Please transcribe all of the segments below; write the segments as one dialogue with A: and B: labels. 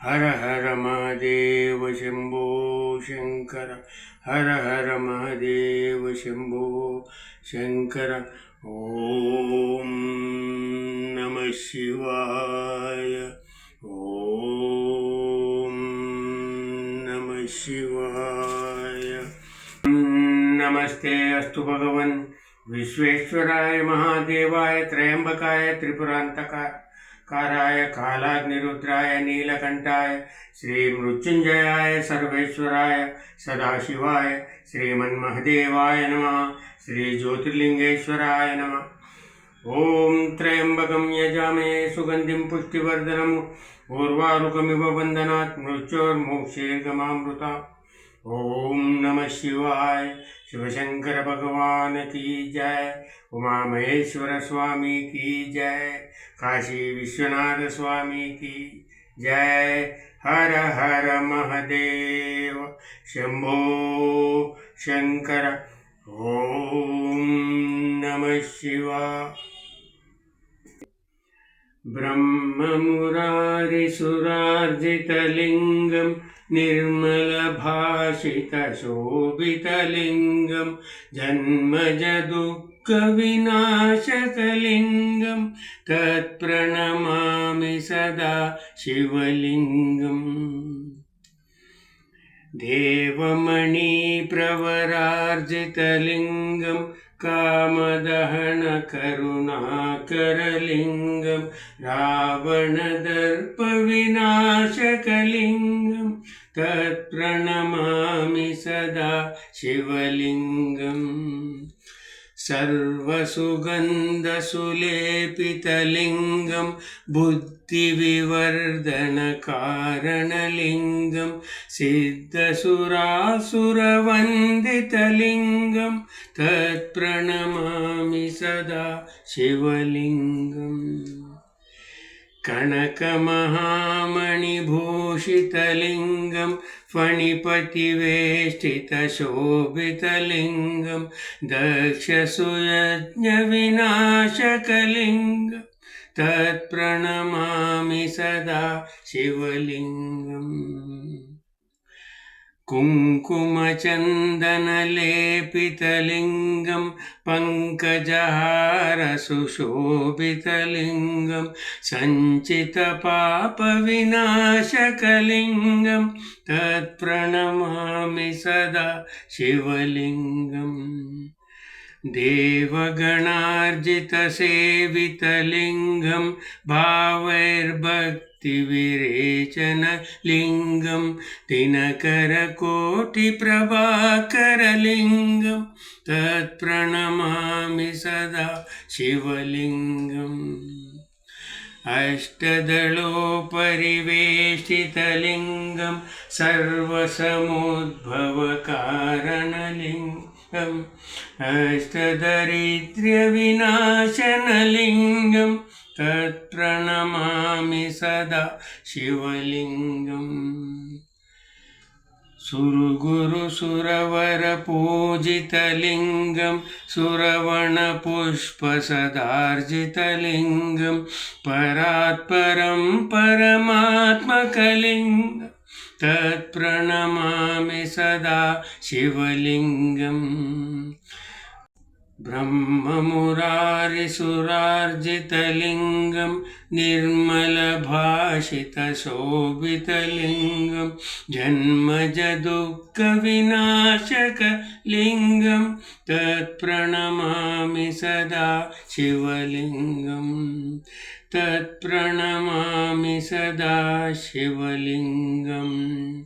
A: हर हर महादेव शंभो शंकर। हर हर महादेव शंभो शंकर। ओम नमः शिवाय। ओम नमः शिवाय। नमस्ते अस्तु भगवन् विश्वेश्वराय महादेवाय त्रयंबकाय त्रिपुरांतकाराय कालाग्निरुद्राय नीलकंठाय श्री मृत्युंजयाय सर्वेश्वराय सदाशिवाय श्रीमन्महदेवाय नमः। श्री ज्योतिर्लिंगेश्वराय नमः। ओम त्र्यंबकं यजामहे सुगंधिं पुष्टिवर्धनम् उर्वारुकमिव बन्धनात् मृत्योर्मोक्षैर्गमामृता। ओम नमः शिवाय। शिवशंकर भगवान की जय। उमा महेश्वर स्वामी की जय। काशी विश्वनाथ स्वामी की जय। हर हर महादेव शंभो शंकर। ओम नमः शिवाय। ब्रह्ममुरारिसुरार्जितलिङ्गं निर्मलभाषितशोभितलिङ्गं जन्मजदुःखविनाशकलिङ्गं तत्प्रणमामि सदा शिवलिङ्गम्। देवमणिप्रवरार्जितलिङ्गं कामदहनकरुणाकरलिङ्गं रावणदर्पविनाशकलिङ्गं तत्प्रणमामि सदा शिवलिङ्गम्। सर्वसुगन्धसुलेपितलिङ्गं बुद्धिविवर्धनकारणलिङ्गं सिद्धसुरासुरवन्दितलिङ्गं तत्प्रणमामि सदा शिवलिङ्गम्। कनकमहामणिभूषितलिङ्गं फणिपतिवेष्टितशोभितलिङ्गं दक्षसुयज्ञविनाशकलिङ्गं तत्प्रणमामि सदा शिवलिङ्गम्। कुङ्कुमचन्दनलेपितलिङ्गं पङ्कजहारसुशोभितलिङ्गं सञ्चितपापविनाशकलिङ्गं तत्प्रणमामि सदा शिवलिङ्गम्। देवगणार्जितसेवितलिङ्गं भावैर्भक्तिविरेचनलिङ्गं दिनकरकोटिप्रभाकरलिङ्गं तत्प्रणमामि सदा शिवलिङ्गम्। अष्टदलोपरिवेष्टितलिङ्गं सर्वसमुद्भवकारणलिङ्गम् अष्टदरिद्र्यविनाशनलिङ्गं तत्प्रणमामि सदा शिवलिङ्गम्। सुरगुरुसुरवरपूजितलिङ्गं सुरवणपुष्पसदार्जितलिङ्गं परात्परं परमात्मकलिङ्गं तत्प्रणमामि सदा शिवलिङ्गम्। ब्रह्ममुरारिसुरार्जितलिङ्गं निर्मलभाषितशोभितलिङ्गं जन्मजदुःखविनाशकलिङ्गं तत्प्रणमामि सदा शिवलिङ्गम्। तत्प्रणमामि सदा शिवलिङ्गम्।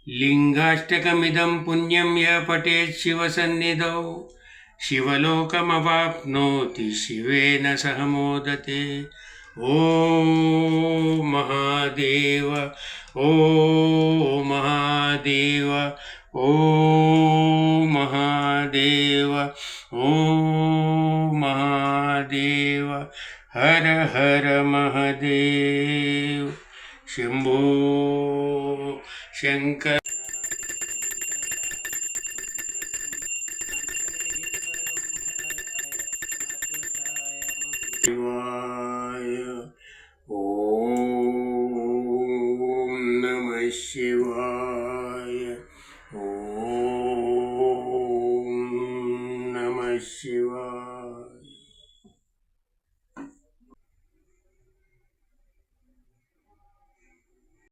A: लिङ्गाष्टकमिदं पुण्यं यः पठेत् शिवसन्निधौ शिवलोकमवाप्नोति शिवेन सह मोदते। ॐ महादेव ॐ महादेव ॐ महादेव ॐ महादेव। हर हर महादेव शंभो शंकर। शिवाय। ओम ಶಿವಾಯ. ಓಂ ನಮಃ ಶಿವಾಯ.